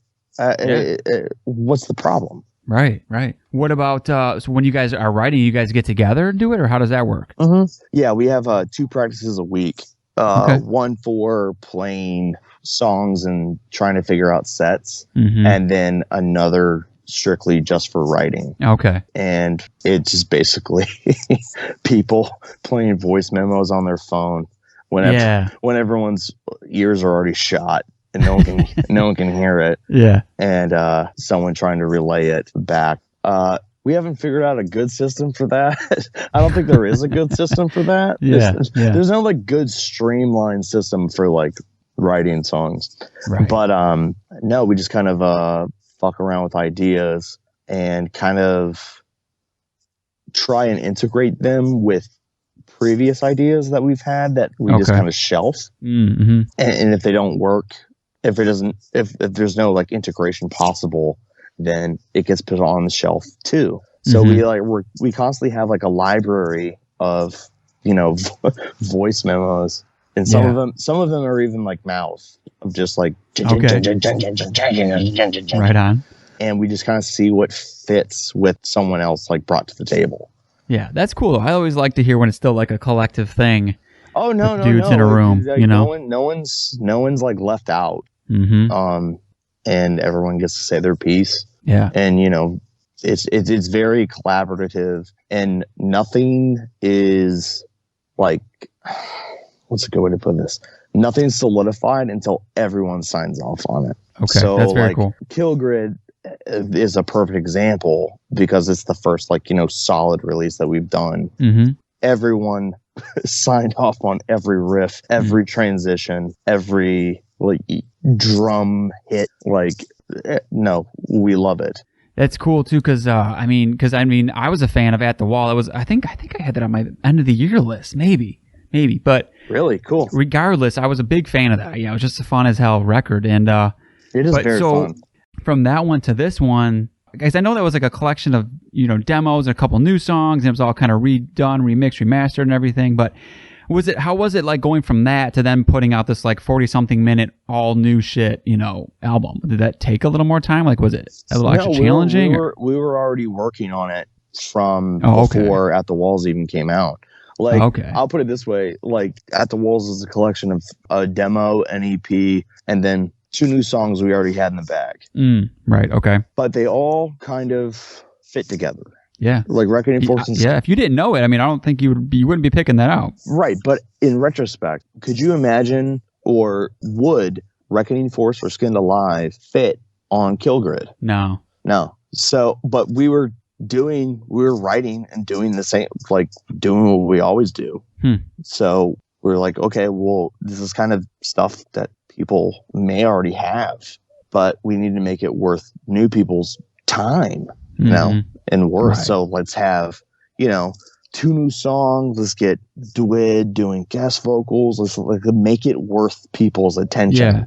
What's the problem? Right. What about so when you guys are writing, you guys get together and do it, or how does that work? Yeah, we have 2 practices a week. One for playing songs and trying to figure out sets, and then another strictly just for writing. Okay. And it's just basically people playing voice memos on their phone when everyone's ears are already shot and no one can hear it. Yeah. And someone trying to relay it back. We haven't figured out a good system for that. I don't think there is a good system for that. There's no like good streamlined system for like writing songs. Right. But no, we just kind of fuck around with ideas and kind of try and integrate them with previous ideas that we've had that we just kind of shelf. And if they don't work, if there's no like integration possible, then it gets put on the shelf too. So we constantly have like a library of, voice memos, and some of them are even like mouth of just like right on. And we just kind of see what fits with someone else like brought to the table. Yeah, that's cool. I always like to hear when it's still like a collective thing. Oh no, dudes in a room, like, no one's like left out. And everyone gets to say their piece. Yeah. And it's very collaborative, and nothing is like, what's a good way to put this? Nothing's solidified until everyone signs off on it. Okay, so that's very like cool. Killgrid is a perfect example because it's the first solid release that we've done. Everyone signed off on every riff, every transition, every drum hit. No, we love it. That's cool too, because I was a fan of At the Wall. I think I had that on my end of the year list, maybe, but really cool. Regardless, I was a big fan of that. Yeah, it was just a fun as hell record, and it is very fun. From that one to this one, guys, I know that was like a collection of demos and a couple new songs, and it was all kind of redone, remixed, remastered, and everything. But how was it like going from that to then putting out this like 40-something minute all new shit album? Did that take a little more time? Like, was it a little extra challenging? We were already working on it from before At the Walls even came out. I'll put it this way: like At the Walls is a collection of a demo, an EP, and then 2 new songs we already had in the bag. Right. Okay. But they all kind of fit together. Yeah. Like Reckoning Force. Yeah. If you didn't know it, I don't think you wouldn't be picking that out. Right. But in retrospect, could you imagine, or would Reckoning Force or Skinned Alive fit on Killgrid? No. So, but we were writing and doing the same, like doing what we always do. So we were like, okay, well, this is kind of stuff that people may already have, but we need to make it worth new people's time and worth. Right. So let's have 2 new songs. Let's get Dwid doing guest vocals. Let's make it worth people's attention. Yeah.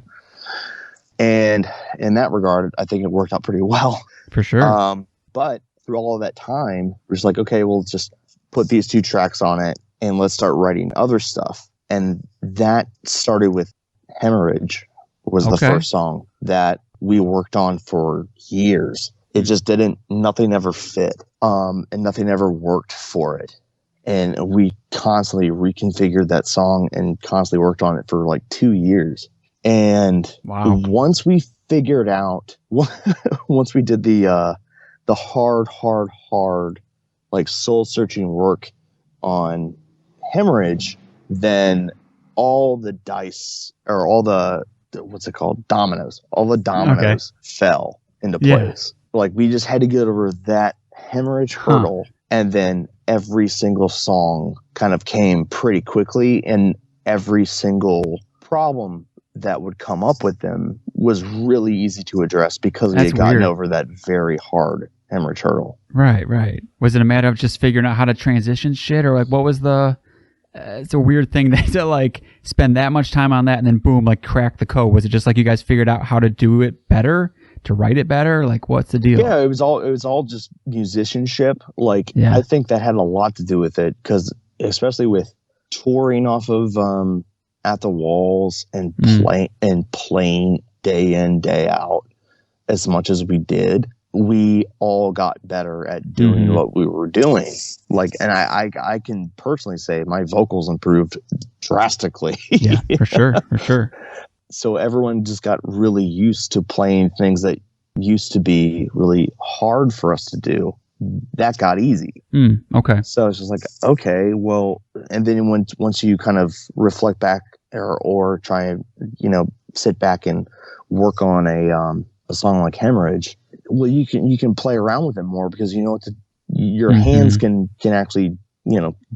And in that regard, I think it worked out pretty well. For sure. But through all of that time, we're just like, okay, we'll just put these 2 tracks on it and let's start writing other stuff. And that started with Hemorrhage was the first song that we worked on for years. It just nothing ever fit. And nothing ever worked for it. And we constantly reconfigured that song and constantly worked on it for like 2 years. And once we figured out, once we did the hard, like soul searching work on Hemorrhage, then all the dice, or all the, what's it called? Dominoes. All the dominoes fell into place. Like we just had to get over that Hemorrhage hurdle, and then every single song kind of came pretty quickly, and every single problem that would come up with them was really easy to address because we had gotten over that very hard Hemorrhage hurdle. Right. Was it a matter of just figuring out how to transition shit, or like what was the... it's a weird thing to like spend that much time on that and then boom, like crack the code. Was it just like you guys figured out how to do it better, to write it better? Like, what's the deal? Yeah, it was all just musicianship. Like, I think that had a lot to do with it, because especially with touring off of At the Walls and playing day in, day out as much as we did, we all got better at doing what we were doing. Like, and I can personally say my vocals improved drastically. Yeah, for sure. So everyone just got really used to playing things that used to be really hard for us to do. That got easy. Okay. So it's just like, okay, well, and then once you kind of reflect back or try and, sit back and work on a song like Hemorrhage, well, you can play around with it more because you know your hands can actually,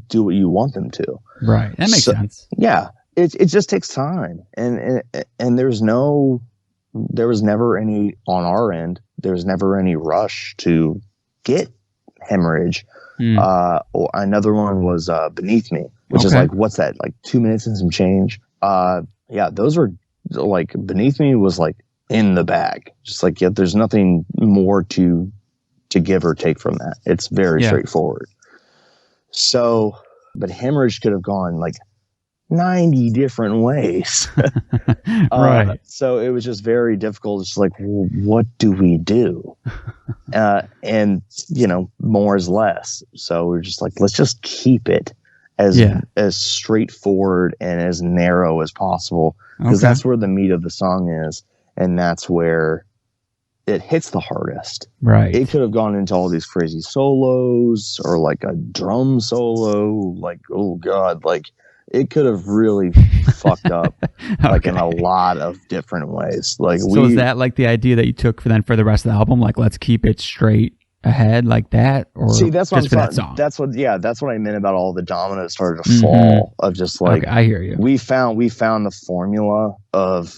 do what you want them to. Right. That makes sense. Yeah. It just takes time. And there was never any on our end. There was never any rush to get Hemorrhage. Or another one was Beneath Me, which is like, what's that? Like 2 minutes and some change. Yeah, those were like, Beneath Me was like in the bag. Just like, yeah, there's nothing more to give or take from that. It's very straightforward. So, but Hemorrhage could have gone like 90 different ways. Right. So it was just very difficult. It's like, well, what do we do? And more is less. So we're just like, let's just keep it as straightforward and as narrow as possible, because that's where the meat of the song is, and that's where it hits the hardest. Right. It could have gone into all these crazy solos or like a drum solo, like, oh God, like it could have really fucked up like in a lot of different ways. Like, so is that like the idea that you took for the rest of the album? Like, let's keep it straight ahead like that? Or see, that's what just for that song? That's what I meant about all the dominoes started to fall of just like, I hear you. We found the formula of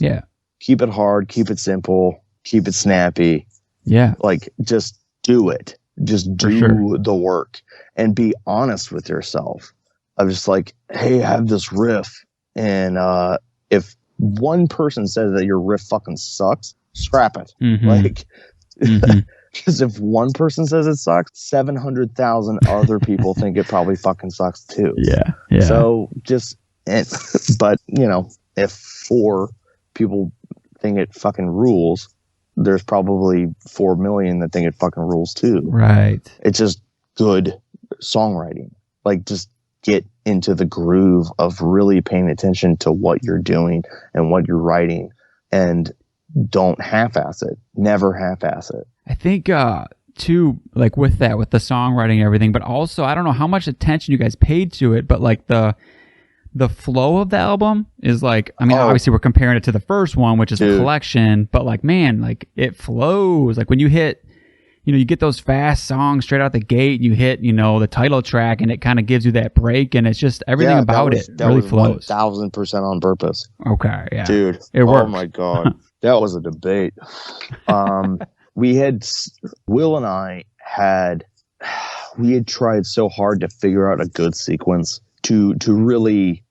keep it hard, keep it simple, keep it snappy. Yeah. Like, just do it. Just do the work and be honest with yourself. I'm just like, hey, I have this riff, and if one person says that your riff fucking sucks, scrap it. Like, because if one person says it sucks, 700,000 other people think it probably fucking sucks too. Yeah. So but if 4 people think it fucking rules, there's probably 4 million that think it fucking rules too. Right. It's just good songwriting. Like, just get into the groove of really paying attention to what you're doing and what you're writing, and don't half-ass it. Never half-ass it. I think too, like with the songwriting and everything, but also I don't know how much attention you guys paid to it, but like the flow of the album is like, I mean, obviously we're comparing it to the first one, which is a collection, but like, man, like it flows. Like when you hit, you get those fast songs straight out the gate, you hit, the title track, and it kind of gives you that break, and it's just everything about it really flows. 1,000% on purpose. Okay, yeah. Dude, it worked. Oh my God. That was a debate. Will and I had tried so hard to figure out a good sequence to really,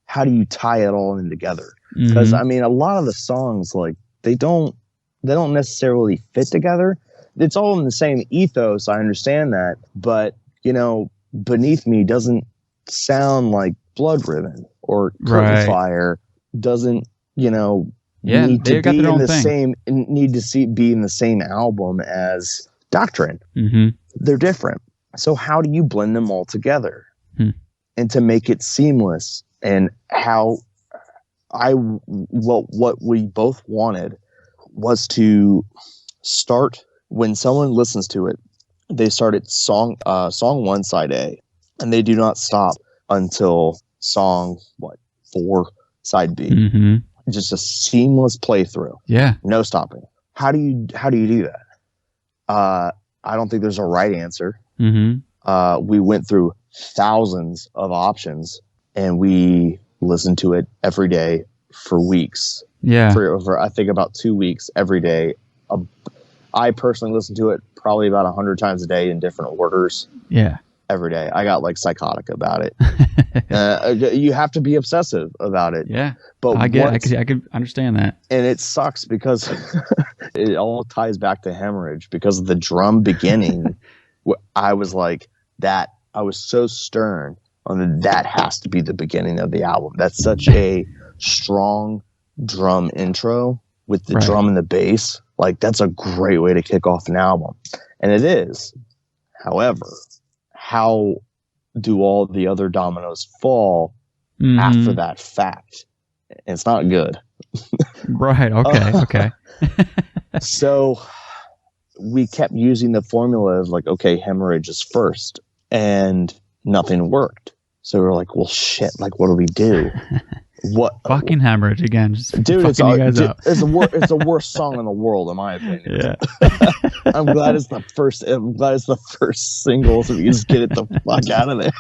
how do you tie it all in together? Because I mean, a lot of the songs, like, they don't necessarily fit together. It's all in the same ethos. I understand that, but Beneath Me doesn't sound like Blood Ribbon, or Curtain Fire doesn't, need to be in the same. Need to be in the same album as Doctrine. They're different. So how do you blend them all together and to make it seamless? And what we both wanted was to start, when someone listens to it, they start at song 1 side A, and they do not stop until song 4 side B. Just a seamless playthrough. Yeah, no stopping. How do you do that? I don't think there's a right answer. We went through thousands of options, and we listened to it every day for weeks. Yeah, for I think about 2 weeks every day. I personally listened to it probably about 100 times a day in different orders. Yeah. Every day. I got like psychotic about it. You have to be obsessive about it. Yeah. But I could understand that. And it sucks because it all ties back to Hemorrhage, because of the drum beginning. I was like that. I was so stern on that has to be the beginning of the album. That's such a strong drum intro with the drum and the bass. Like, that's a great way to kick off an album. And it is. However, how do all the other dominoes fall after that fact? It's not good. Right. Okay. Okay. So we kept using the formula of like, okay, Hemorrhage is first, and nothing worked. So we were like, well, shit, like, what do we do? What fucking Hemorrhage again? Just dude, it's the worst song in the world, in my opinion. Yeah. I'm glad it's the first single, so we can just get it the fuck out of there.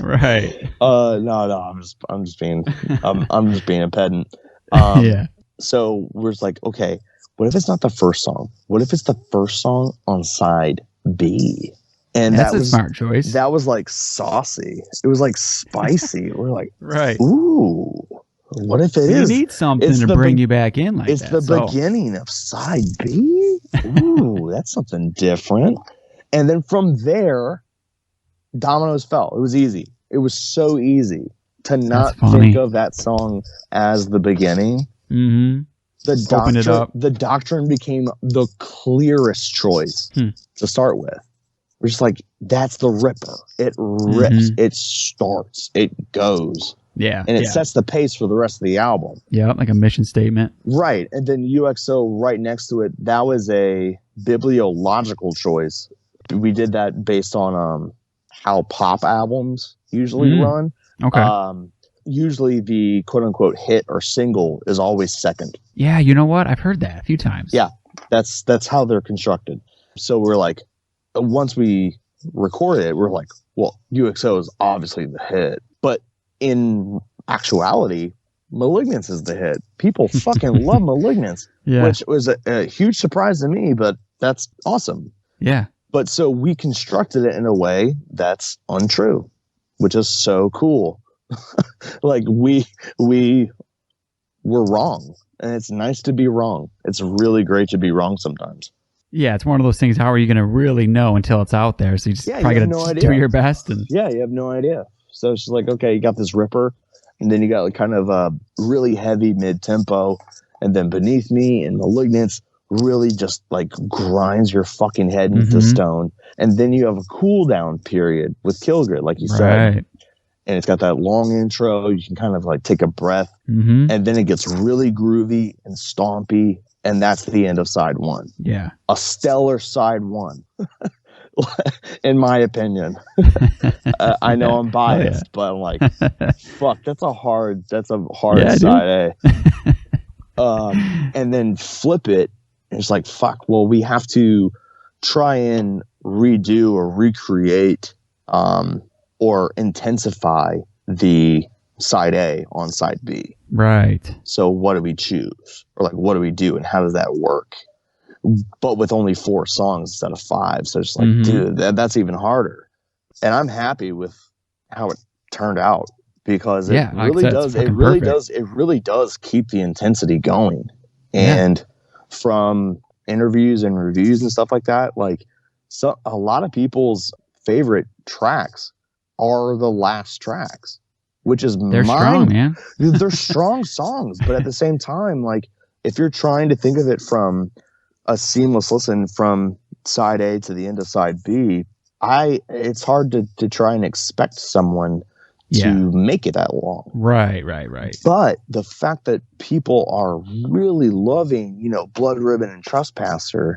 Right. No, I'm just being a pedant. Yeah. So we're just like, okay, what if it's not the first song? What if it's the first song on side B? And that's a smart choice. That was like saucy. It was like spicy. We're like, right. Ooh, what if it is? You need something to bring you back in like that. It's the beginning of side B. Ooh, that's something different. And then from there, dominoes fell. It was easy. It was so easy to not think of that song as the beginning. Mm-hmm. The Doctrine became the clearest choice to start with. We're just like, that's the ripper. It rips. It starts. It goes. Yeah. And it sets the pace for the rest of the album. Yeah, like a mission statement. Right. And then UXO right next to it, that was a bibliological choice. We did that based on how pop albums usually run. Okay. Usually the quote-unquote hit or single is always second. Yeah, you know what? I've heard that a few times. Yeah, that's how they're constructed. So we're like, once we recorded it, we're like, well, UXO is obviously the hit. But in actuality, Malignance is the hit. People fucking love Malignance, which was a huge surprise to me, but that's awesome. Yeah. But so we constructed it in a way that's untrue, which is so cool. Like we were wrong, and it's nice to be wrong. It's really great to be wrong sometimes. Yeah, it's one of those things. How are you going to really know until it's out there? So you just probably got to do your best. And you have no idea. So it's just like, okay, you got this ripper, and then you got like kind of a really heavy mid-tempo, and then Beneath Me and Malignance really just like grinds your fucking head into stone. And then you have a cool down period with Kill Grid, like you said. And it's got that long intro. You can kind of like take a breath. And then it gets really groovy and stompy. And that's the end of side one. Yeah. A stellar side one, in my opinion. I know I'm biased, but I'm like, fuck, that's a hard side A. And then flip it. And it's like, fuck, well, we have to try and redo or recreate or intensify the side A on side B. Right. So what do we choose? Or like, what do we do? And how does that work? But with only 4 songs instead of 5. So it's like, dude, that's even harder. And I'm happy with how it turned out, because it really does keep the intensity going. And from interviews and reviews and stuff like that, like, so a lot of people's favorite tracks are the last tracks, which is strong, man. They're strong songs, but at the same time, like, if you're trying to think of it from a seamless listen from side A to the end of side B, it's hard to try and expect someone to make it that long. Right. But the fact that people are really loving, Blood Ribbon and Trespasser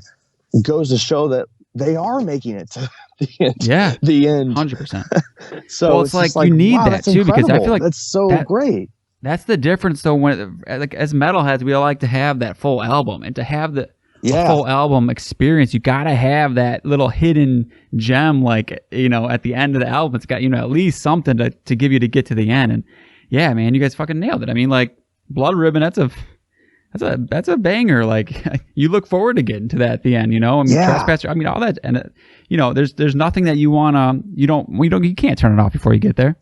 goes to show that they are making it to the end. Yeah. The end. 100%. So it's like you need that too, incredible. because I feel like that's so great. That's the difference though. When, like, as metalheads, we like to have that full album, and to have the full album experience, you got to have that little hidden gem, like, at the end of the album, it's got, at least something to give you to get to the end. And yeah, man, you guys fucking nailed it. I mean, like, Blood Ribbon, that's a banger. Like, you look forward to getting to that at the end, Trespasser, all that. And there's nothing that you you can't turn it off before you get there.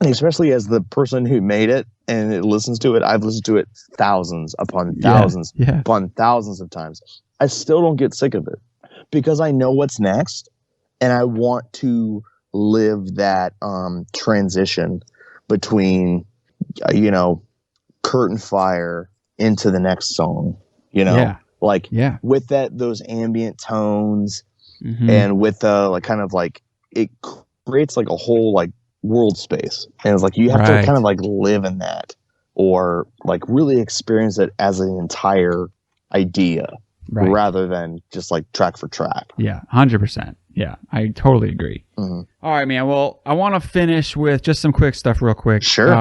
Especially as the person who made it and it listens to it, I've listened to it thousands upon thousands upon thousands of times. I still don't get sick of it, because I know what's next, and I want to live that transition between Curtain Fire into the next song, Like with those ambient tones and with like kind of like it creates like a whole like world space. And it's like you have to kind of like live in that or like really experience it as an entire idea rather than just like track for track. Yeah, 100%. Yeah, I totally agree. All right, man. Well, I want to finish with just some quick stuff real quick. Sure.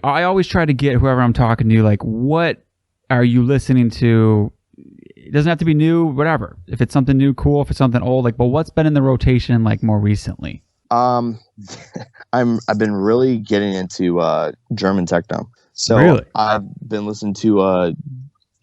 I always try to get whoever I'm talking to, like, what are you listening to? It doesn't have to be new, whatever. If it's something new, cool. If it's something old, like, but what's been in the rotation, like, more recently? I've been really getting into German techno. So really? I've been listening to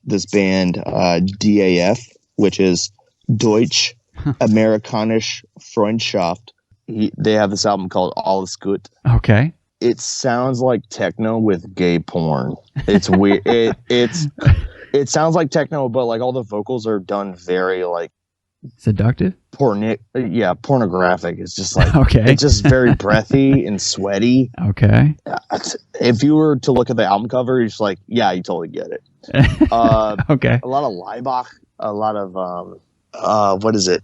this band DAF, which is Deutsch Amerikanische Freundschaft. They have this album called Alles Gut. Okay. It sounds like techno with gay porn. It's weird. It sounds like techno, but like all the vocals are done very like seductive. Pornographic. It's just like it's just very breathy and sweaty. Okay. If you were to look at the album cover, you're just like, yeah, you totally get it. Okay. A lot of Leibach, a lot of what is it?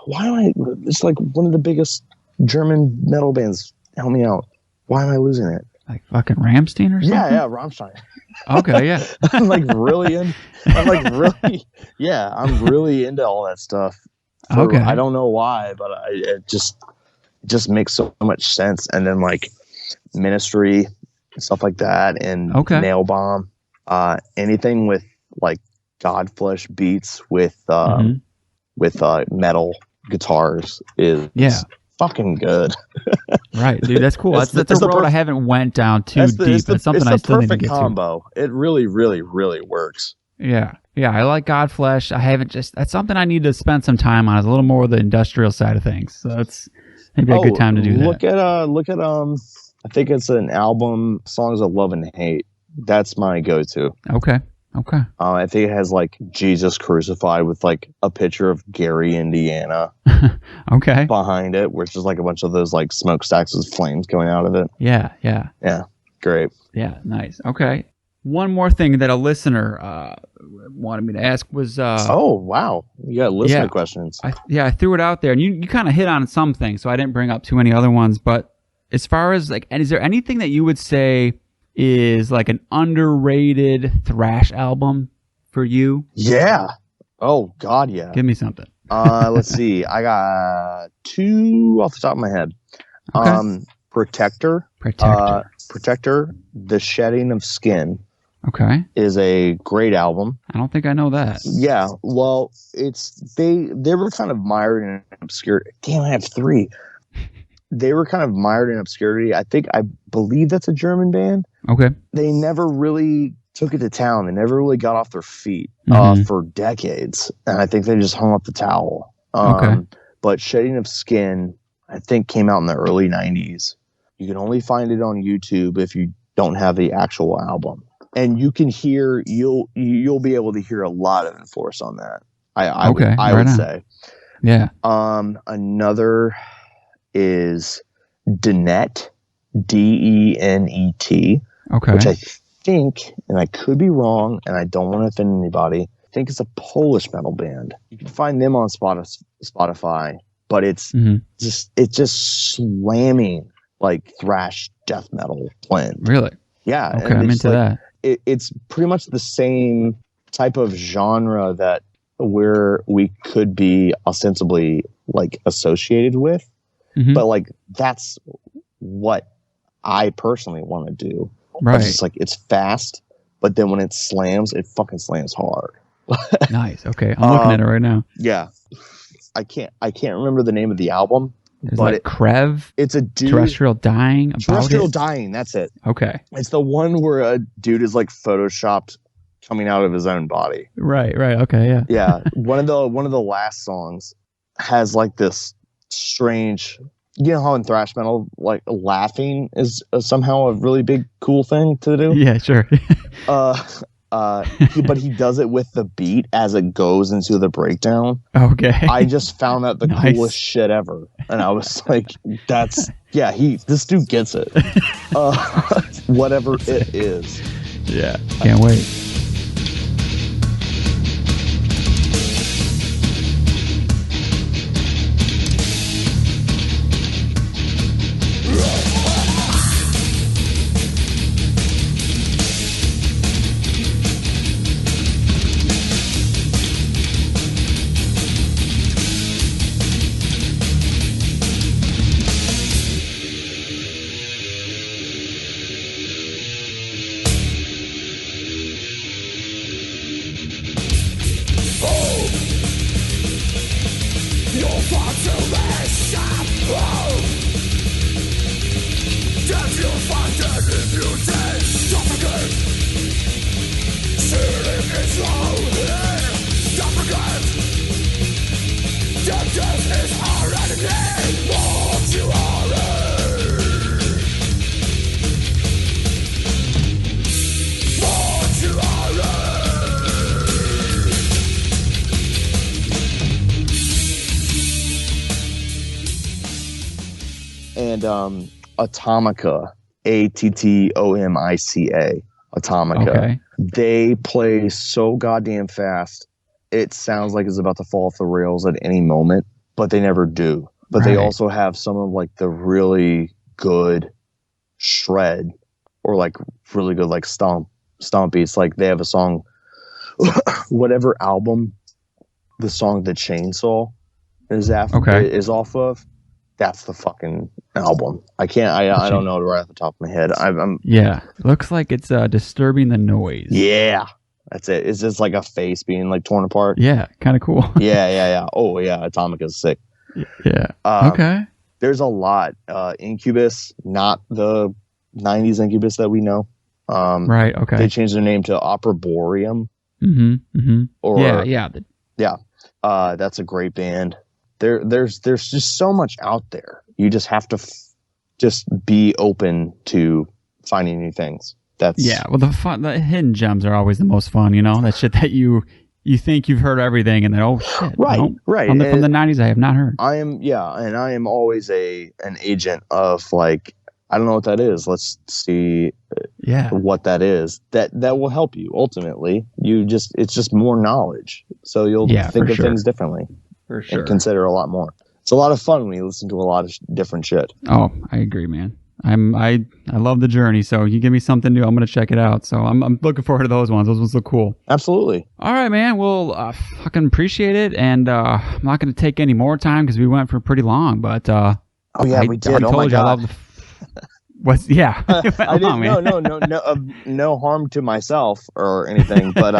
Why am I? It's like one of the biggest German metal bands. Help me out. Why am I losing it? Like fucking Rammstein or something? Yeah, Rammstein. Okay, yeah. I'm really into all that stuff. I don't know why, but it just makes so much sense. And then like Ministry, stuff like that, and Nail Bomb, anything with like Godflesh beats with metal guitars is fucking good. Right, dude, that's cool. That's a road I haven't went down too deep. It's something I still need to get combo. To. It really, really, really works. Yeah, I like Godflesh. That's something I need to spend some time on. It's a little more the industrial side of things. So that's maybe a good time to do that. Look at I think it's an album, Songs of Love and Hate. That's my go-to. Okay. I think it has like Jesus crucified with like a picture of Gary, Indiana. Okay. Behind it, where it's just like a bunch of those like smokestacks with flames going out of it. Yeah. Great. Yeah, nice. Okay. One more thing that a listener wanted me to ask was... oh, wow. You got listener questions. I threw it out there, and you kind of hit on some things, so I didn't bring up too many other ones, but as far as like, and is there anything that you would say is like an underrated thrash album for you? Yeah. Oh, God, yeah. Give me something. Let's see. I got two off the top of my head. Okay. Protector. The Shedding of Skin. Okay. Is a great album. I don't think I know that. Yeah. Well, they were kind of mired in obscurity. Damn, I have three. They were kind of mired in obscurity. I believe that's a German band. Okay. They never really took it to town. They never really got off their feet for decades. And I think they just hung up the towel. Okay. But Shedding of Skin, I think, came out in the early 90s. You can only find it on YouTube if you don't have the actual album. And you can hear, you'll be able to hear a lot of Enforce on that. I would say. Yeah. Another is Denet, Denet. Okay. Which I think, and I could be wrong, and I don't want to offend anybody, I think it's a Polish metal band. You can find them on Spotify, but it's just slamming like thrash death metal blend. Really? Yeah. Okay, I'm into that. It's pretty much the same type of genre that we could be ostensibly like associated with, but like that's what I personally want to do. Right. It's just like it's fast, but then when it slams, it fucking slams hard. Nice. Okay, I'm looking at it right now. Yeah, I can't remember the name of the album. Is but Krev? It's a dude. Terrestrial Dying. Dying. That's it. Okay. It's the one where a dude is like photoshopped coming out of his own body. Right. Okay. Yeah. Yeah. One of the last songs has like this strange. You know how in thrash metal, like laughing is somehow a really big cool thing to do. Yeah. Sure. But he does it with the beat as it goes into the breakdown. Okay. I just found that the coolest shit ever. And I was like, this dude gets it. Whatever it is. Yeah. Can't wait. And Atomica, Attomica, Atomica. Okay. They play so goddamn fast. It sounds like it's about to fall off the rails at any moment, but they never do. But they also have some of like the really good shred or like really good like stomp beats. Like they have a song, whatever album the song The Chainsaw is off of. That's the fucking album. I don't know it right off the top of my head. Yeah. Looks like it's Disturbing the Noise. Yeah. That's it. It's just like a face being like torn apart. Yeah. Kind of cool. Yeah. Oh yeah. Atomic is sick. Yeah. Okay. There's a lot. Incubus, not the 90s Incubus that we know. Right. Okay. They changed their name to Operatorium. Yeah. That's a great band. There's just so much out there. You just have to just be open to finding new things. Well, the hidden gems are always the most fun. You know, that shit that you think you've heard everything, and then shit, right. From the 90s, I have not heard. I am always an agent of like, I don't know what that is. Let's see, what that is. That will help you ultimately. It's just more knowledge, so you'll think of things differently. For sure. And consider a lot more. It's a lot of fun when you listen to a lot of different shit. Oh, I agree, man. I love the journey. So you give me something new, I'm gonna check it out. So I'm looking forward to those ones. Those ones look cool. Absolutely. All right, man. Well, fucking appreciate it, and I'm not gonna take any more time because we went for pretty long. But we did. Oh my God. I love what's yeah. I didn't. No harm to myself or anything, but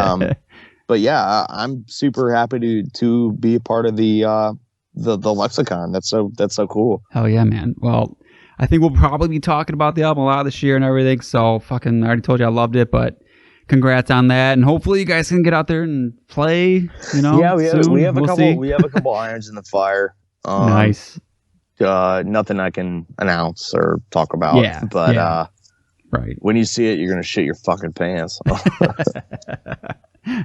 But yeah, I'm super happy to be a part of the lexicon. That's so cool. Hell yeah, man. Well, I think we'll probably be talking about the album a lot this year and everything. So fucking, I already told you I loved it, but congrats on that. And hopefully you guys can get out there and play. You know, yeah, we have a couple irons in the fire. Nice. Nothing I can announce or talk about. Yeah, but right. When you see it, you're gonna shit your fucking pants.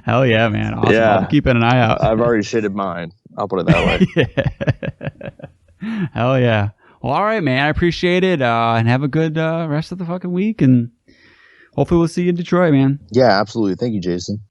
Hell yeah, man. Awesome. Yeah. I'm keeping an eye out. I've already shitted mine. I'll put it that way. Hell yeah. Well, all right, man. I appreciate it. And have a good rest of the fucking week. And hopefully we'll see you in Detroit, man. Yeah, absolutely. Thank you, Jason.